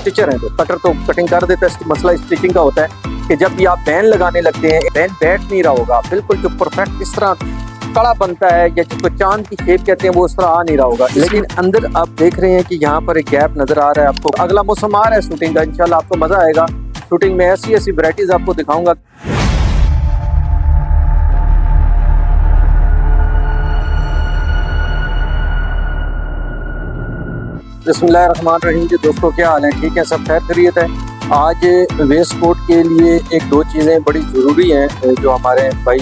Stitcher हैं, तो cutter तो कटिंग कर देता है, मसला स्टिचिंग का होता है कि जब भी आप बैन लगाने लगते हैं, बैन बैठ नहीं रहा होगा बिल्कुल, जो परफेक्ट इस तरह कड़ा बनता है या जिसको चांद की शेप कहते हैं वो उस तरह आ नहीं रहा होगा। लेकिन अंदर आप देख रहे हैं कि यहाँ पर एक गैप नजर आ रहा है आपको। अगला मौसम आ रहा है शूटिंग का, इंशाल्लाह आपको मजा आएगा। शूटिंग में ऐसी ऐसी वैरायटीज आपको दिखाऊंगा। बिस्मिल्लाहिर्रहमानिर्रहीम जी दोस्तों, क्या हाल है? ठीक है, सब खैर खैरियत है। आज वेस्ट कोट के लिए एक दो चीज़ें बड़ी ज़रूरी हैं जो हमारे भाई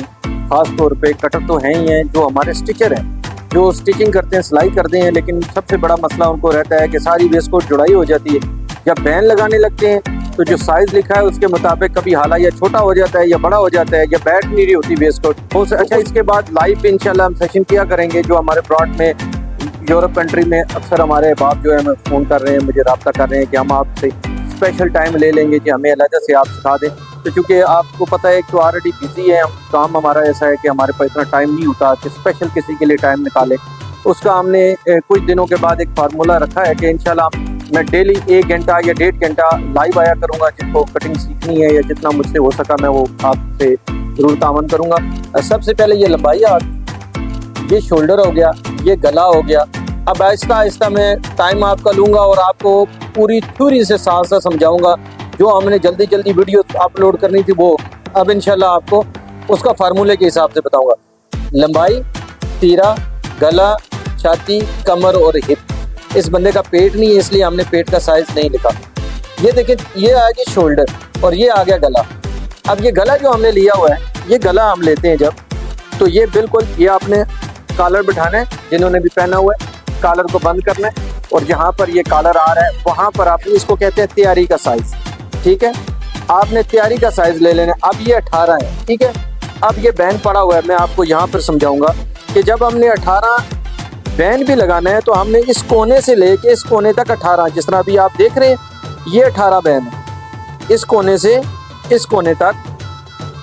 ख़ास तौर पे कटर तो हैं ही हैं, जो हमारे स्टिचर हैं जो स्टिचिंग करते हैं, सिलाई करते हैं, लेकिन सबसे बड़ा मसला उनको रहता है कि सारी वेस्ट कोट जुड़ाई हो जाती है। जब बैन लगाने लगते हैं तो जो साइज़ लिखा है उसके मुताबिक कभी हाला या छोटा हो जाता है या बड़ा हो जाता है या बैठ नहीं रही होती वेस्ट कोट। अच्छा, इसके बाद लाइव इंशाल्लाह हम सेशन किया करेंगे जो हमारे प्लॉट में यूरोप कंट्री में अक्सर हमारे बाप जो है हमें फ़ोन कर रहे हैं, मुझे रब्ता कर रहे हैं कि हम आपसे स्पेशल टाइम ले लेंगे कि हमें अलग से आप सिखा दें। तो चूँकि आपको पता है कि ऑलरेडी बिजी है, काम हमारा ऐसा है कि हमारे पास इतना टाइम नहीं होता कि स्पेशल किसी के लिए टाइम निकाले। उसका हमने कुछ दिनों के बाद एक फार्मूला रखा है कि इंशाल्लाह मैं डेली 1 घंटा या 1.5 घंटा लाइव आया करूँगा। जिनको कटिंग सीखनी है या जितना मुझसे हो सका मैं वो आपसे ज़रूर तावन करूँगा। सबसे पहले ये लंबाई, ये शोल्डर हो गया, ये गला हो गया। अब आहिस्ता आहिस्ता मैं टाइम आपका लूँगा और आपको पूरी थ्योरी से साथ साथ समझाऊँगा। जो हमने जल्दी जल्दी वीडियो अपलोड करनी थी वो अब इंशाल्लाह आपको उसका फार्मूले के हिसाब से बताऊँगा। लंबाई, तीरा, गला, छाती, कमर और हिप। इस बंदे का पेट नहीं है इसलिए हमने पेट का साइज़ नहीं लिखा। ये देखिए, ये आ गया शोल्डर और ये आ गया गला। अब ये गला जो हमने लिया हुआ है, ये गला हम लेते हैं जब, तो ये बिल्कुल ये आपने कॉलर बिठाना है, जिन्होंने भी पहना हुआ है कॉलर को बंद करना है और जहाँ पर ये कॉलर आ रहा है वहाँ पर आपने इसको कहते हैं तैयारी का साइज़। ठीक है, आपने तैयारी का साइज़ ले लेना है। अब ये 18 है, ठीक है। अब ये बैन पड़ा हुआ है, मैं आपको यहाँ पर समझाऊंगा कि जब हमने 18 बैन भी लगाना है तो हमने इस कोने से लेके इस कोने तक 18, जिस तरह अभी आप देख रहे हैं ये 18 बैन है। इस कोने से इस कोने तक,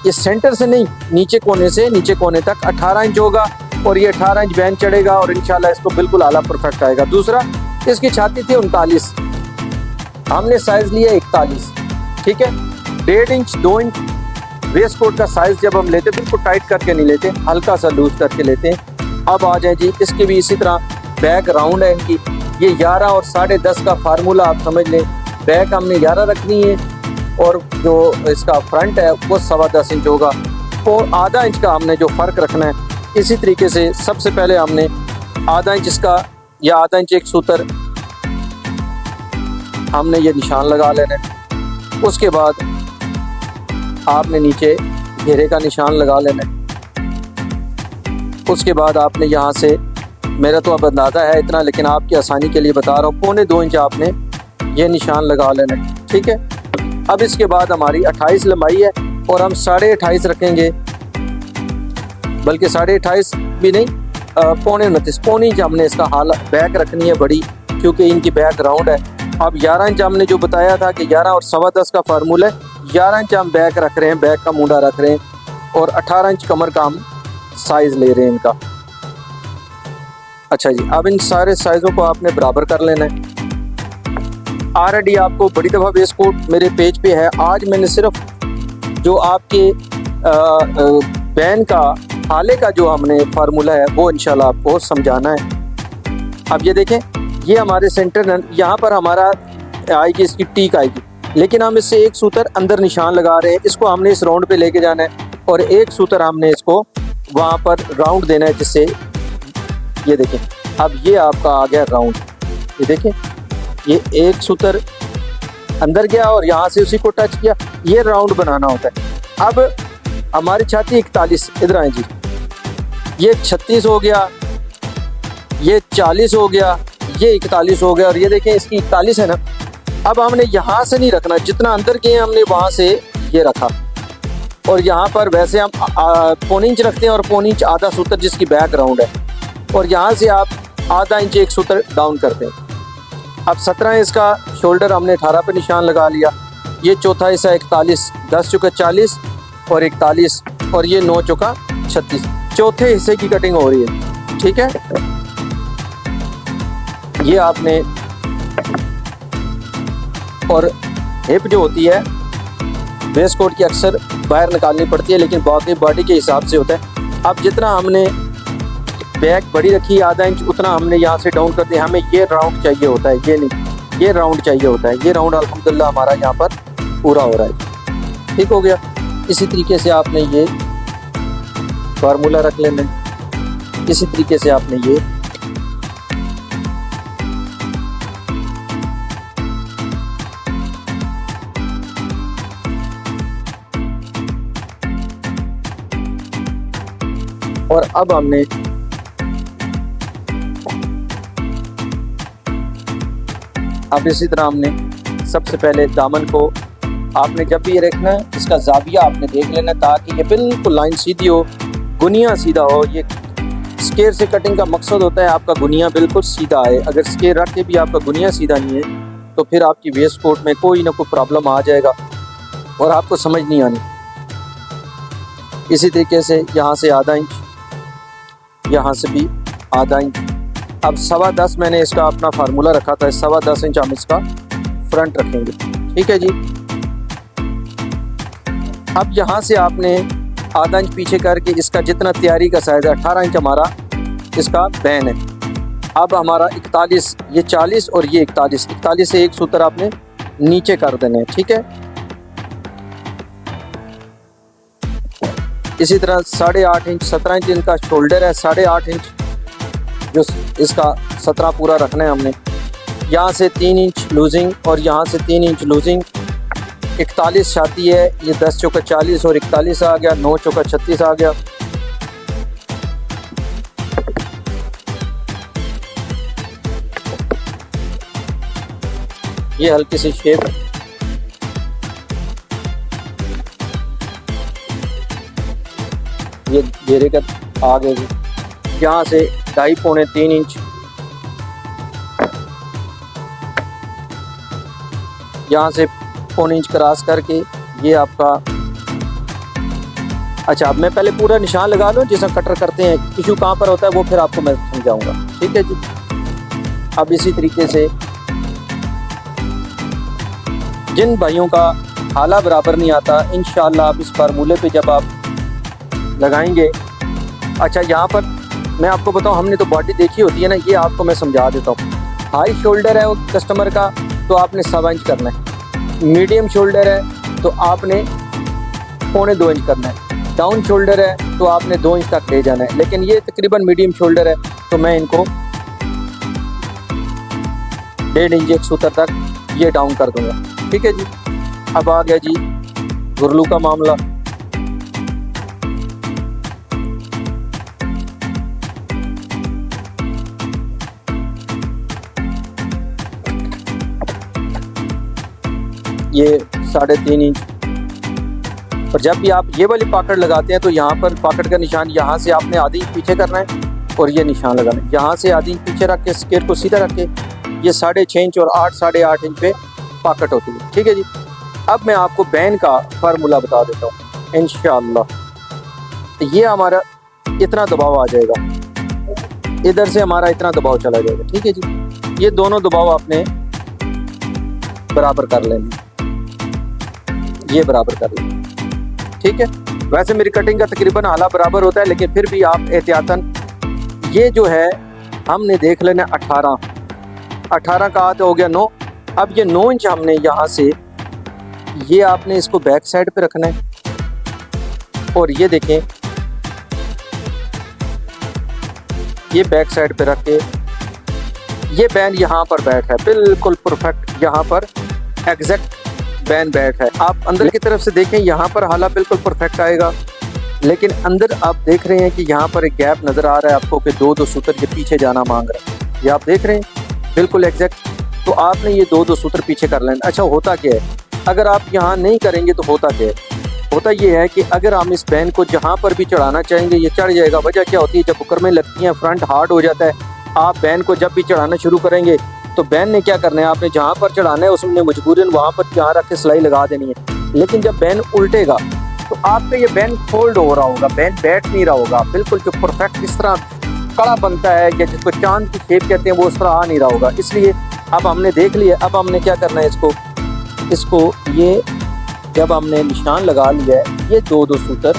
इस सेंटर से नहीं, नीचे कोने से नीचे कोने तक 18 इंच होगा और ये 18 इंच बैन चढ़ेगा और इंशाल्लाह इसको बिल्कुल आला परफेक्ट आएगा। दूसरा, इसकी छाती थी 39, हमने साइज़ लिया 41, ठीक है। 1.5 इंच 2 इंच वेस्ट कोट का साइज़ जब हम लेते बिल्कुल टाइट करके नहीं लेते, हल्का सा लूज करके लेते हैं। अब आ जाए जी, इसकी भी इसी तरह बैक राउंड है इनकी। ये 11 और 10.5 का फार्मूला आप समझ लें। बैक हमने 11 रखनी है और जो इसका फ्रंट है वो 10.25 इंच होगा और आधा इंच का हमने जो फ़र्क रखना है। इसी तरीके से सबसे पहले हमने आधा इंच इसका या आधा इंच एक सूत्र हमने ये निशान लगा लेना है। उसके बाद आपने नीचे घेरे का निशान लगा लेना है। उसके बाद आपने यहाँ से, मेरा तो अब अंदाज़ा है इतना लेकिन आपकी आसानी के लिए बता रहा हूँ, 1.25 इंच आपने ये निशान लगा लेना है, ठीक है। अब इसके बाद हमारी 28 लंबाई है और हम 28.5 रखेंगे, बल्कि 28.5 भी नहीं, 29.25 पौनी इंच हमने इसका हाल बैक रखनी है बड़ी, क्योंकि इनकी बैक राउंड है। अब 11 इंच हमने जो बताया था कि 11 और 10.25 का फार्मूला है, 11 इंच हम बैक रख रहे हैं, बैक का मुंडा रख रहे हैं और 18 इंच कमर का हम साइज़ ले रहे हैं इनका। अच्छा जी, अब इन सारे साइज़ों को आपने बराबर कर लेना है। ऑलरेडी आपको बड़ी दफ़ा वेस्ट कोट मेरे पेज पे है। आज मैंने सिर्फ जो आपके बैन का हाले का जो हमने फार्मूला है वो इंशाल्लाह आपको समझाना है। अब ये देखें, ये हमारे सेंटर यहाँ पर हमारा आएगी, इसकी टीक आएगी, लेकिन हम इससे एक सूत्र अंदर निशान लगा रहे हैं। इसको हमने इस राउंड पे लेके जाना है और एक सूत्र हमने इसको वहाँ पर राउंड देना है, जिससे ये देखें अब ये आपका आ गया राउंड। ये देखें, ये एक सूत्र अंदर गया और यहाँ से उसी को टच किया, ये राउंड बनाना होता है। अब हमारी छाती 41, इधर आए जी, ये 36 हो गया, ये 40 हो गया, ये 41 हो गया और ये देखें इसकी 41 है ना। अब हमने यहाँ से नहीं रखना, जितना अंदर गए हमने वहाँ से ये रखा और यहाँ पर वैसे हम 1.25 इंच रखते हैं और 1.25 इंच आधा सूत्र जिसकी बैक राउंड है और यहाँ से आप आधा इंच एक सूत्र डाउन करते हैं। अब 17 इसका शोल्डर हमने 18 पे निशान लगा लिया। ये चौथा हिस्सा 41, 10 चुका 40 और 41 और ये 9 चुका 36, चौथे हिस्से की कटिंग हो रही है, ठीक है। ये आपने और हिप जो होती है वेस्ट कोट की अक्सर बाहर निकालनी पड़ती है, लेकिन बाकी बॉडी के हिसाब से होता है। अब जितना हमने बैक बड़ी रखी आधा इंच उतना हमने यहाँ से डाउन कर दिया। हमें ये राउंड चाहिए होता है, ये नहीं, ये राउंड चाहिए होता है। ये राउंड अल्हम्दुलिल्लाह हमारा यहाँ पर पूरा हो रहा है। ठीक हो गया। इसी तरीके से आपने ये फार्मूला रख लेना है। इसी तरीके से आपने ये और अब हमने इसी तरह हमने सबसे पहले दामन को आपने जब भी ये रखना है इसका जाविया आपने देख लेना ताकि ये बिल्कुल लाइन सीधी हो, गुनिया सीधा हो। ये स्केयर से कटिंग का मकसद होता है आपका गुनिया बिल्कुल सीधा आए। अगर स्केयर रख के भी आपका गुनिया सीधा नहीं है तो फिर आपकी वेस्ट कोट में कोई ना कोई प्रॉब्लम आ जाएगा और आपको समझ नहीं आनी। इसी तरीके से यहाँ से आधा इंच, यहाँ से भी आधा इंच। अब 10.25 मैंने इसका अपना फार्मूला रखा था, 10.25 इंच हम इसका फ्रंट रखेंगे। ठीक है जी। अब यहाँ से आपने आधा इंच पीछे करके इसका जितना तैयारी का साइज है 18 इंच हमारा इसका बैन है। अब हमारा 41, ये 40 और ये 41 से एक सूत्र आपने नीचे कर देने हैं। ठीक है। इसी तरह 8.5 इंच 17 इंच इनका शोल्डर है, 8.5 इंच जो इसका 17 पूरा रखना है हमने। यहाँ से 3 इंच लूजिंग और यहाँ से 3 इंच लूजिंग। 41 छाती है, ये 10 चौका 40 और 41 आ गया, 9 चौका 36 आ गया। ये हल्की सी शेप ये घेरे का आ गए। यहाँ से 2.5 पौने 3 इंच, यहाँ से 1 इंच क्रॉस करके ये आपका। अच्छा, अब मैं पहले पूरा निशान लगा लूँ जैसा कटर करते हैं, इशू कहाँ पर होता है वो फिर आपको मैं समझाऊंगा। ठीक है जी। अब इसी तरीके से जिन भाइयों का हाला बराबर नहीं आता, इंशाल्लाह आप इस फार्मूले पे जब आप लगाएंगे। अच्छा, यहाँ पर मैं आपको बताऊँ, हमने तो बॉडी देखी होती है ना, ये आपको मैं समझा देता हूँ। हाई शोल्डर है वो कस्टमर का तो आपने 1.25 इंच करना है। मीडियम शोल्डर है तो आपने 1.25 इंच करना है। डाउन शोल्डर है तो आपने 2 इंच तक ले जाना है। लेकिन ये तकरीबन मीडियम शोल्डर है तो मैं इनको 1.5 इंच एक सूत्र तक ये डाउन कर दूंगा। ठीक है जी। अब आ गया जी गुरलू का मामला। ये 3.5 इंच। और जब भी आप ये वाली पॉकेट लगाते हैं तो यहाँ पर पॉकेट का निशान यहाँ से आपने आधी इंच पीछे करना है और ये निशान लगाना है। यहाँ से आधी इंच पीछे रख के स्केयर को सीधा रख के ये 6.5 इंच और 8.5 इंच पे पॉकेट होती है। ठीक है जी। अब मैं आपको बैन का फार्मूला बता देता हूँ इंशाअल्लाह। ये हमारा इतना दबाव आ जाएगा, इधर से हमारा इतना दबाव चला जाएगा। ठीक है जी। ये दोनों दबाव आपने बराबर कर लेंगे, ये बराबर कर लेंगे। ठीक है। वैसे मेरी कटिंग का तकरीबन आला बराबर होता है, लेकिन फिर भी आप एहतियातन ये जो है हमने देख लेना 18 का आधा हो गया 9। अब ये 9 इंच हमने यहाँ से ये आपने इसको बैक साइड पे रखना है और ये देखें ये बैक साइड पे रख के ये बैन यहाँ पर बैठ है बिल्कुल परफेक्ट, यहाँ पर एग्जैक्ट बैन बैठ है। आप अंदर की तरफ से देखें यहाँ पर हाला बिल्कुल परफेक्ट आएगा, लेकिन अंदर आप देख रहे हैं कि यहाँ पर एक गैप नज़र आ रहा है आपको कि 2 सूत्र के पीछे जाना मांग रहा है। ये आप देख रहे हैं बिल्कुल एग्जैक्ट। तो आपने ये 2 सूत्र पीछे कर लेना। अच्छा, होता क्या है अगर आप यहाँ नहीं करेंगे तो होता क्या है? होता ये है कि अगर हम इस बैन को जहाँ पर भी चढ़ाना चाहेंगे ये चढ़ जाएगा। वजह क्या होती है, जब बुकर में लगती है फ्रंट हार्ड हो जाता है। आप बैन को जब भी चढ़ाना शुरू करेंगे तो बैन ने क्या करना है, आपने जहाँ पर चढ़ाना है उसने मजबूरन वहाँ पर जहाँ रख के सिलाई लगा देनी है। लेकिन जब बैन उल्टेगा तो आपका ये बैन फोल्ड हो रहा होगा, बैन बैठ नहीं रहा होगा बिल्कुल। जो परफेक्ट इस तरह कड़ा बनता है या जिसको चांद की शेप कहते हैं वो उस तरह आ नहीं रहा होगा। इसलिए अब हमने देख लिया। अब हमने क्या करना है, इसको इसको ये जब हमने निशान लगा लिया है, ये दो सूतर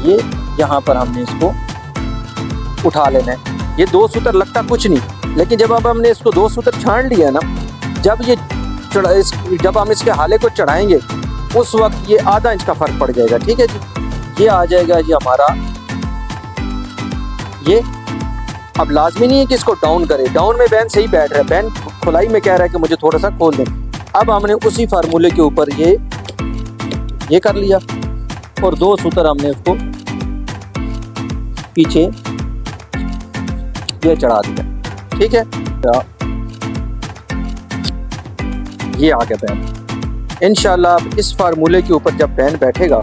ये यहाँ पर हमने इसको उठा लेना है। ये 2 सूतर लगता कुछ नहीं, लेकिन जब अब हमने इसको 2 सूतर छान लिया ना, जब हम इसके हाले को चढ़ाएंगे उस वक्त ये आधा इंच का फर्क पड़ जाएगा। ठीक है जी, ये आ जाएगा जी हमारा। ये अब लाजमी नहीं है कि इसको डाउन करे, डाउन में बैन सही बैठ रहा है, बैन खुलाई में कह रहा है कि मुझे थोड़ा सा खोल दें। अब हमने उसी फार्मूले के ऊपर ये कर लिया और 2 सूतर हमने उसको पीछे ये चढ़ा दिया। ठीक है, ये आ गया बैन। इंशाल्लाह अब इस फार्मूले के ऊपर जब बैन बैठेगा,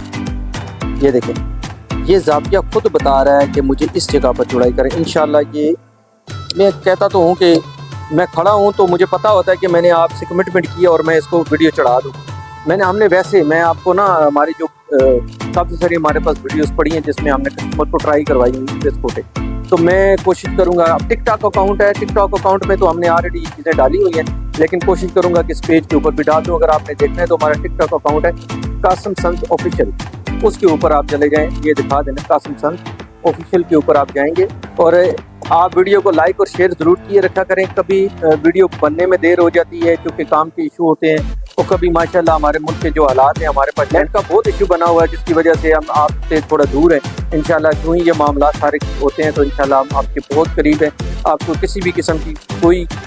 ये देखें ये ज़ाविया खुद बता रहा है कि मुझे इस जगह पर जुड़ाई करें। इंशाल्लाह ये मैं कहता तो हूँ कि मैं खड़ा हूँ तो मुझे पता होता है कि मैंने आपसे कमिटमेंट किया और मैं इसको वीडियो चढ़ा दूँ। हमने वैसे मैं आपको ना हमारी जो काफ़ी सारी हमारे पास वीडियोस पड़ी हैं जिसमें हमने कस्टमर को ट्राई करवाई हुई फेस कोटे, तो मैं कोशिश करूँगा। अब टिकटॉक अकाउंट है, टिकटॉक अकाउंट में तो हमने ऑलरेडी ये चीज़ें डाली हुई हैं, लेकिन कोशिश करूँगा कि इस पेज के ऊपर भी डाल दूँ। अगर आपने देखना है तो हमारा टिकटॉक अकाउंट है कासिम संत ऑफिशियल, उसके ऊपर आप चले जाएँ, ये दिखा देना कासिम संत ऑफिशियल के ऊपर आप जाएंगे और आप वीडियो को लाइक और शेयर ज़रूर किए रखा करें। कभी वीडियो बनने में देर हो जाती है क्योंकि काम के इशू होते हैं, तो कभी माशाल्लाह हमारे मुल्क के जो हालात हैं, हमारे पास नेट का बहुत इशू बना हुआ है जिसकी वजह से हम आपसे थोड़ा दूर हैं। इंशाल्लाह जो ही ये मामला सारे होते हैं तो इंशाल्लाह हम आपके बहुत करीब हैं। आपको किसी भी किस्म की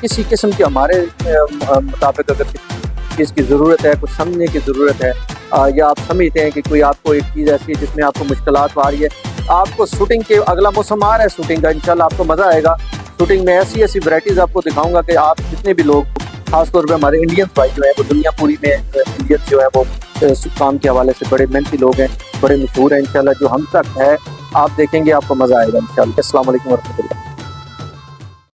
किसी किस्म की हमारे मुताबिक अगर चीज़ की ज़रूरत है, कुछ समझने की ज़रूरत है, या आप समझते हैं कि कोई आपको एक चीज़ ऐसी है जिसमें आपको मुश्किलात आ रही है, आपको शूटिंग के अगला मौसम आ रहा है शूटिंग का, इंशाल्लाह आपको मज़ा आएगा। शूटिंग में ऐसी वैराइटीज़ आपको दिखाऊंगा कि आप जितने भी लोग, खासतौर पे हमारे इंडियंस भाई जो है वो दुनिया पूरी में इंडियंस जो है वो काम के हवाले से बड़े मेहनती लोग हैं, बड़े मशहूर हैं। इंशाल्लाह जो हम तक है आप देखेंगे, आपको मज़ा आएगा इंशाल्लाह। अस्सलाम वालेकुम वरहमतुल्लाह।